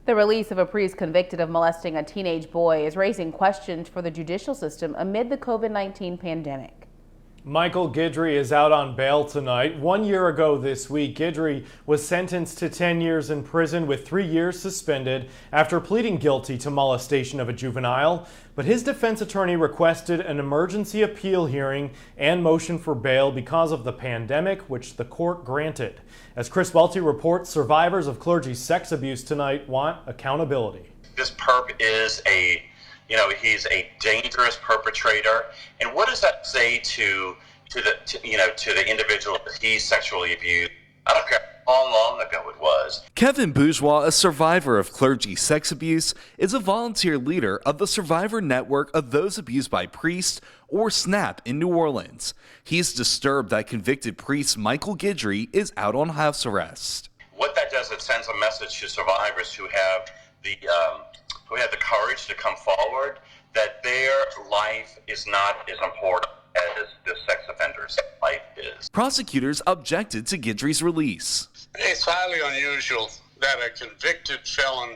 The release of a priest convicted of molesting a teenage boy is raising questions for the judicial system amid the COVID-19 pandemic. Michael Guidry is out on bail tonight. 1 year ago this week, Guidry was sentenced to 10 years in prison with 3 years suspended after pleading guilty to molestation of a juvenile. But his defense attorney requested an emergency appeal hearing and motion for bail because of the pandemic, which the court granted. As Chris Welty reports, survivors of clergy sex abuse tonight want accountability. This perp is he's a dangerous perpetrator. And what does that say to the individual that he sexually abused? I don't care how long ago it was. Kevin Bourgeois, a survivor of clergy sex abuse, is a volunteer leader of the Survivor Network of Those Abused by Priests, or SNAP, in New Orleans. He is disturbed that convicted priest Michael Guidry is out on house arrest. What that does, it sends a message to survivors who have the courage to come forward that their life is not as important as the sex offender's life is. Prosecutors objected to Guidry's release. It's highly unusual that a convicted felon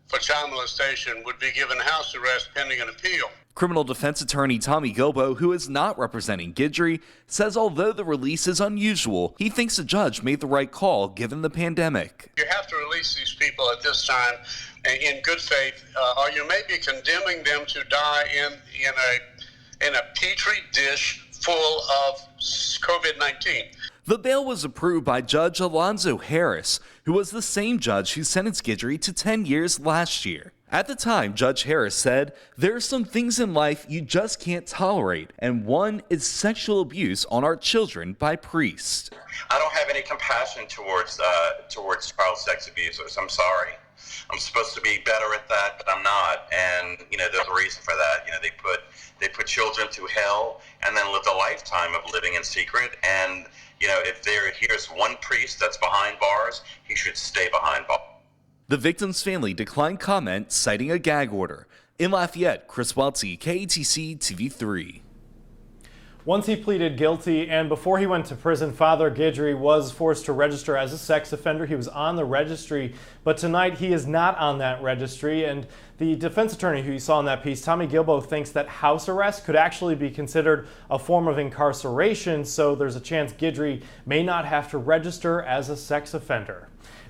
for child molestation would be given house arrest pending an appeal. Criminal defense attorney Tommy Gilbo, who is not representing Guidry, says although the release is unusual, he thinks the judge made the right call given the pandemic. You have to release these people at this time in good faith, or you may be condemning them to die in a petri dish full of COVID-19. The bail was approved by Judge Alonzo Harris, who was the same judge who sentenced Guidry to 10 years last year. At the time, Judge Harris said, "There are some things in life you just can't tolerate, and one is sexual abuse on our children by priests." I don't have any compassion towards child sex abusers. I'm sorry. I'm supposed to be better at that, but I'm not. And there's a reason for that. They put children to hell and then lived a lifetime of living in secret. And if here's one priest that's behind bars, he should stay behind bars. The victim's family declined comment, citing a gag order. In Lafayette, Chris Welty, KATC TV3. Once he pleaded guilty and before he went to prison, Father Guidry was forced to register as a sex offender. He was on the registry, but tonight he is not on that registry. And the defense attorney who you saw in that piece, Tommy Gilbo, thinks that house arrest could actually be considered a form of incarceration, so there's a chance Guidry may not have to register as a sex offender. Now